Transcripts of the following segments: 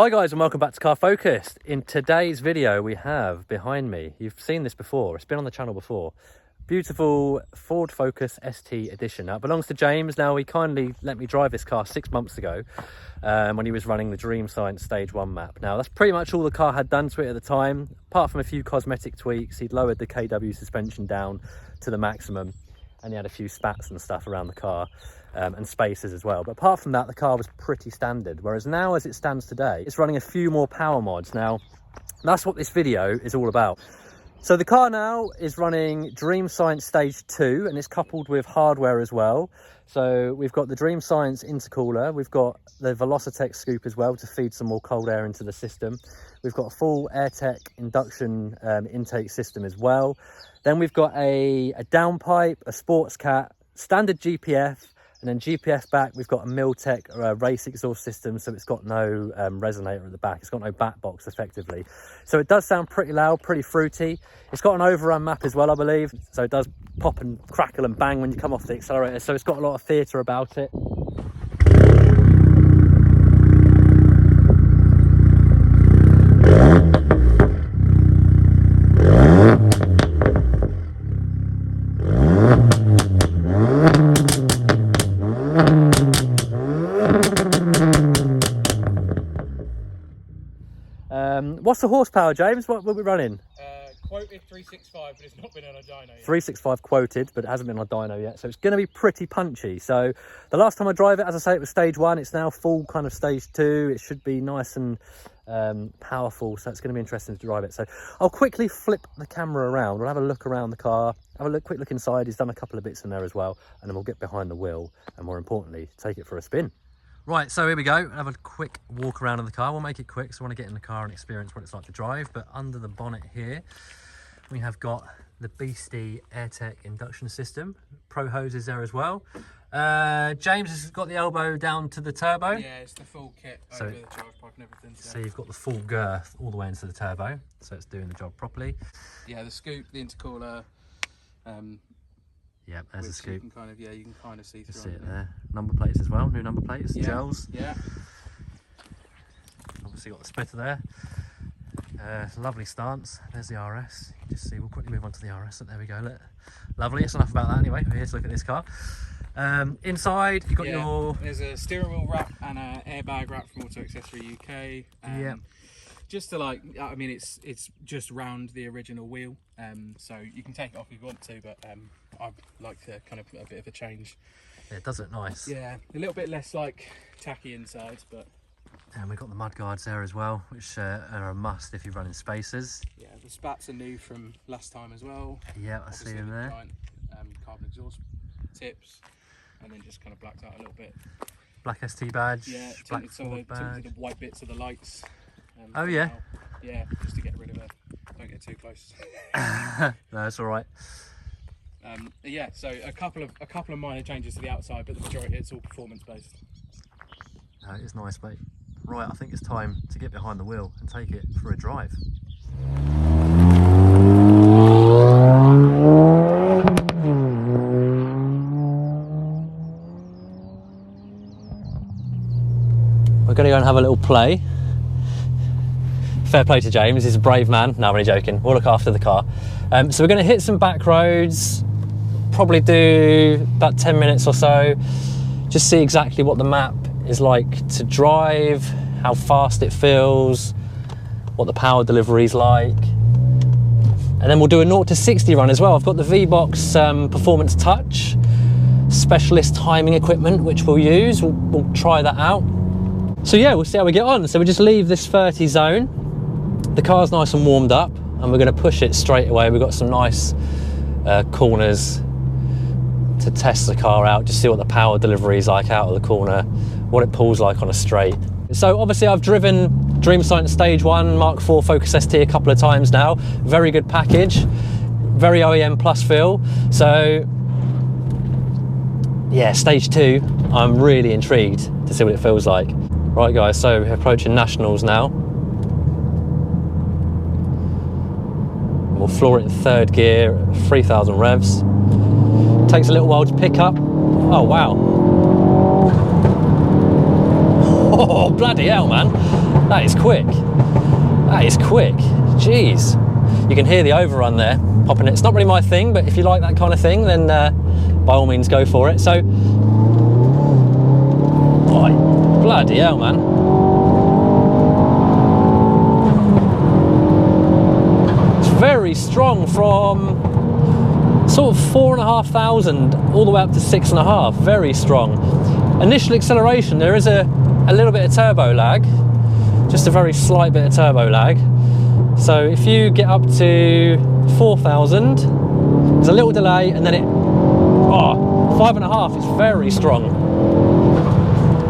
Hi guys and welcome back to Car Focus. In today's video we have behind me, you've seen this before, it's been on the channel before, beautiful Ford Focus ST edition. Now it belongs to James. Now he kindly let me drive this car 6 months ago when he was running the Dreamscience Stage 1 map. Now that's pretty much all the car had done to it at the time, apart from a few cosmetic tweaks. He'd lowered the KW suspension down to the maximum and he had a few spats and stuff around the car. And spacers as well, but apart from that the car was pretty standard, whereas now as it stands today it's running a few more power mods. Now that's what this video is all about. So the car now is running Dreamscience Stage 2 and it's coupled with hardware as well. So we've got the Dreamscience intercooler, we've got the Velocitec scoop as well to feed some more cold air into the system. We've got a full AirTech induction intake system as well. Then we've got a downpipe, a sports cat, standard GPF, and then GPF back, we've got a Miltech race exhaust system, so it's got no resonator at the back. It's got no back box, effectively. So it does sound pretty loud, pretty fruity. It's got an overrun map as well, I believe. So it does pop and crackle and bang when you come off the accelerator. So it's got a lot of theatre about it. What's the horsepower, James? What are we running? Quoted 365, but it's not been on a dyno yet. 365 quoted, but it hasn't been on a dyno yet, so it's going to be pretty punchy. So the last time I drive it, as I say, it was stage 1. It's now full kind of stage 2. It should be nice and powerful, so it's going to be interesting to drive it. So I'll quickly flip the camera around. We'll have a look around the car, have a quick look inside. He's done a couple of bits in there as well, and then we'll get behind the wheel and, more importantly, take it for a spin. Right, so here we go. Have a quick walk around in the car. We'll make it quick, so I want to get in the car and experience what it's like to drive. But under the bonnet here, we have got the beastie AirTech induction system. Pro hoses there as well. James has got the elbow down to the turbo. Yeah, it's the full kit over the charge pipe and everything. So you've got the full girth all the way into the turbo, so it's doing the job properly. Yeah, the scoop, the intercooler. Yeah, there's a scoop. You can kind of see through. See it there. Number plates as well, new number plates, yeah. gels. Yeah. Obviously got the splitter there. Lovely stance. There's the RS. You can just see, we'll quickly move on to the RS. So there we go. Look. Lovely. It's enough about that anyway. We're here to look at this car. Inside, you've got your... There's a steering wheel wrap and an airbag wrap from Auto Accessory UK. Yeah. Just to I mean, it's just round the original wheel, so you can take it off if you want to, but I'd like to kind of a bit of a change. Yeah, it does look nice. Yeah, a little bit less tacky inside, but. And we've got the mud guards there as well, which are a must if you're running spacers. Yeah, the spats are new from last time as well. Yeah, I see them there. Giant, carbon exhaust tips, and then just kind of blacked out a little bit. Black ST badge. Yeah, black tinted Ford badge. the white bits of the lights. Oh yeah. Yeah, just to get rid of it. Don't get too close. No, it's all right. Yeah, so a couple of minor changes to the outside, but the majority it's all performance based. No, it is nice, mate. Right, I think it's time to get behind the wheel and take it for a drive. We're going to go and have a little play. Fair play to James, he's a brave man. No, I'm only joking. We'll look after the car. So we're going to hit some back roads, probably do about 10 minutes or so, just see exactly what the map is like to drive, how fast it feels, what the power delivery is like. And then we'll do a 0 to 60 run as well. I've got the V-Box Performance Touch, specialist timing equipment, which we'll use. We'll try that out. So yeah, we'll see how we get on. So we just leave this 30 zone. The car's nice and warmed up and we're going to push it straight away. We've got some nice corners to test the car out, just see what the power delivery is like out of the corner, what it pulls like on a straight. So obviously I've driven Dreamscience Stage 1 Mk4 Focus ST a couple of times now. Very good package, very OEM plus feel. So yeah, Stage 2, I'm really intrigued to see what it feels like. Right guys, so we're approaching Nationals now. We'll floor it in 3rd gear at 3,000 revs. Takes a little while to pick up. Oh wow. Oh bloody hell, man. That is quick. That is quick. Jeez. You can hear the overrun there popping. It's not really my thing, but if you like that kind of thing, then by all means go for it. So, oh, bloody hell, man. It's very strong from sort of 4,500 all the way up to 6.5. Very strong. Initial acceleration, there is a little bit of turbo lag, just a very slight bit of turbo lag. So if you get up to 4,000, there's a little delay, and then it, 5.5 is very strong.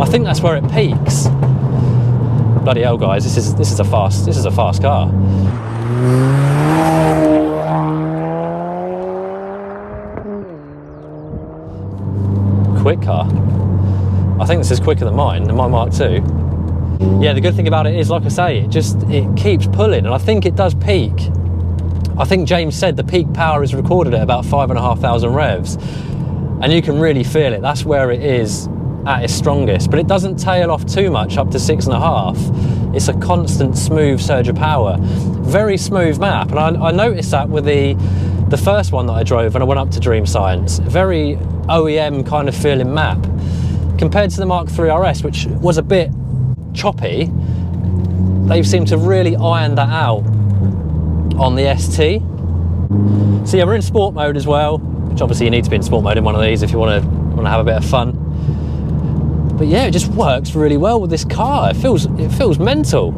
I think that's where it peaks. Bloody hell, guys! This is a fast car. Quick car. I think this is quicker than mine Mark II. Yeah, the good thing about it is, like I say, it keeps pulling, and I think it does peak. I think James said the peak power is recorded at about 5,500 revs, and you can really feel it. That's where it is at its strongest, but it doesn't tail off too much up to 6.5. It's a constant smooth surge of power. Very smooth map, and I noticed that with the first one that I drove when I went up to Dreamscience. Very OEM kind of feeling map. Compared to the Mark III RS, which was a bit choppy, they've seemed to really iron that out on the ST. So yeah, we're in sport mode as well, which obviously you need to be in sport mode in one of these if you want to have a bit of fun. But yeah, it just works really well with this car. It feels mental.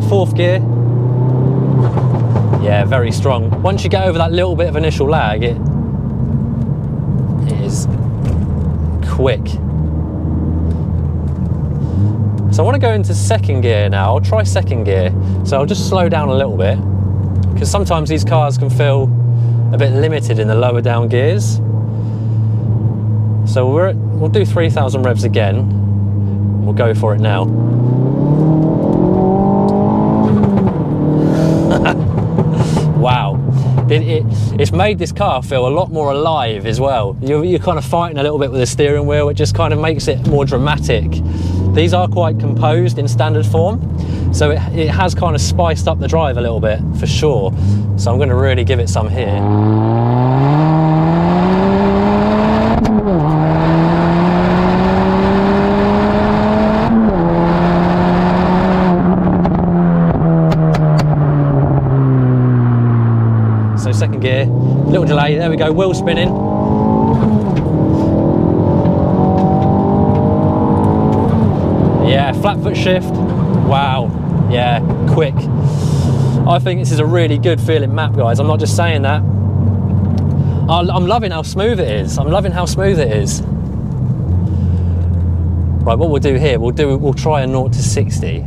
Fourth gear. Yeah, very strong. Once you get over that little bit of initial lag, it is quick. So I want to go into second gear now. I'll try second gear. So I'll just slow down a little bit, because sometimes these cars can feel a bit limited in the lower down gears. So we'll do 3,000 revs again. We'll go for it now. Wow, it's made this car feel a lot more alive as well. You're kind of fighting a little bit with the steering wheel. It just kind of makes it more dramatic. These are quite composed in standard form, so it has kind of spiced up the drive a little bit, for sure. So I'm going to really give it some here. So second gear, little delay, there we go, wheel spinning. Yeah, flat foot shift, wow, yeah, quick. I think this is a really good feeling map, guys. I'm not just saying that. I'm loving how smooth it is. I'm loving how smooth it is. Right, what we'll do here, we'll try a 0 to 60.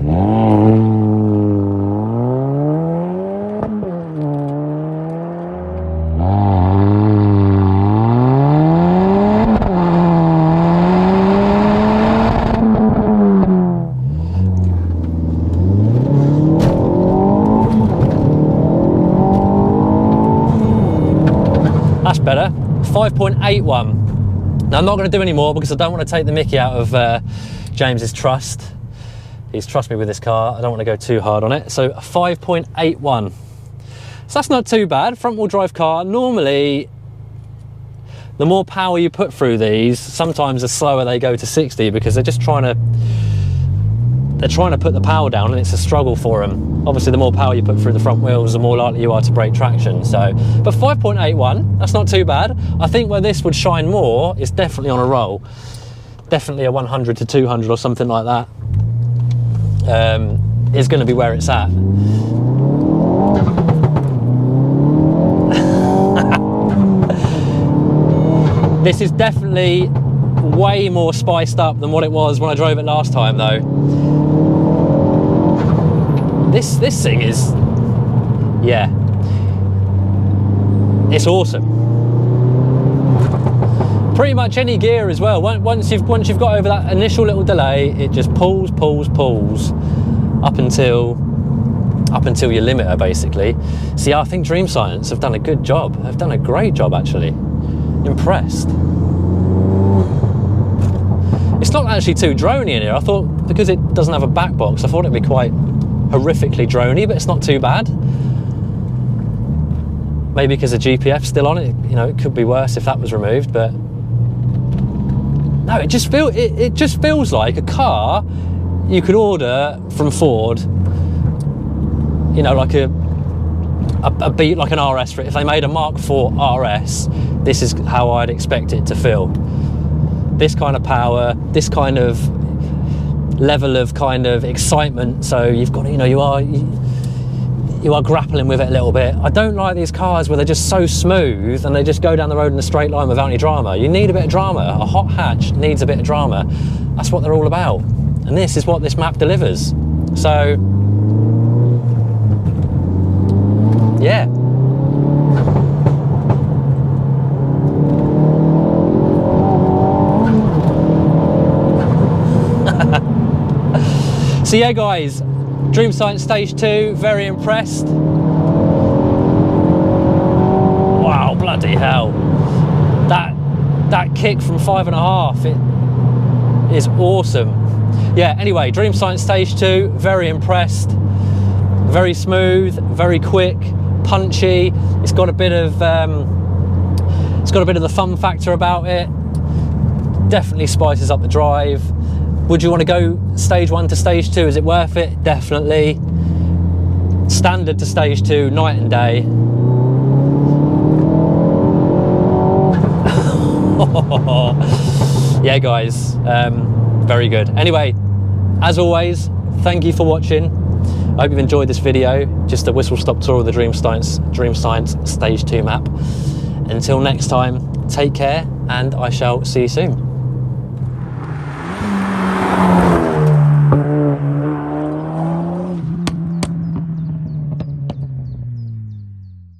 That's better. 5.81. Now I'm not going to do any more because I don't want to take the mickey out of James's trust. He's trusted me with this car. I don't want to go too hard on it. So 5.81. So that's not too bad. Front wheel drive car. Normally, the more power you put through these, sometimes the slower they go to 60 because they're just trying to put the power down, and it's a struggle for them. Obviously, the more power you put through the front wheels, the more likely you are to break traction. So, but 5.81, that's not too bad. I think where this would shine more is definitely on a roll. Definitely a 100 to 200 or something like that is going to be where it's at. This is definitely way more spiced up than what it was when I drove it last time, though. This thing is, yeah, it's awesome. Pretty much any gear as well. Once you've got over that initial little delay, it just pulls up until up until your limiter, basically. See, I think Dreamscience have done a good job. They've done a great job, actually. Impressed. It's not actually too droney in here. I thought, because it doesn't have a back box, I thought it'd be quite horrifically droney, but it's not too bad. Maybe because the GPF's still on it, you know, it could be worse if that was removed, but no, it just feels like a car you could order from Ford, you know, like a beat like an RS for it. If they made a Mark 4 RS, this is how I'd expect it to feel. This kind of power, this kind of level of kind of excitement. So you've got, you know, you are grappling with it a little bit. I don't like these cars where they're just so smooth and they just go down the road in a straight line without any drama. You need a bit of drama. A hot hatch needs a bit of drama. That's what they're all about. And this is what this map delivers. So, yeah. So yeah, guys, Dreamscience Stage 2, very impressed. Wow, bloody hell. That kick from 5.5, it is awesome. Yeah, anyway, Dreamscience Stage 2, very impressed. Very smooth, very quick, punchy. It's got a bit of the fun factor about it. Definitely spices up the drive. Would you want to go stage 1 to stage 2? Is it worth it? Definitely. Standard to stage 2, night and day. Yeah, guys, very good. Anyway, as always, thank you for watching. I hope you've enjoyed this video. Just a whistle-stop tour of the Dreamscience Stage 2 map. Until next time, take care, and I shall see you soon.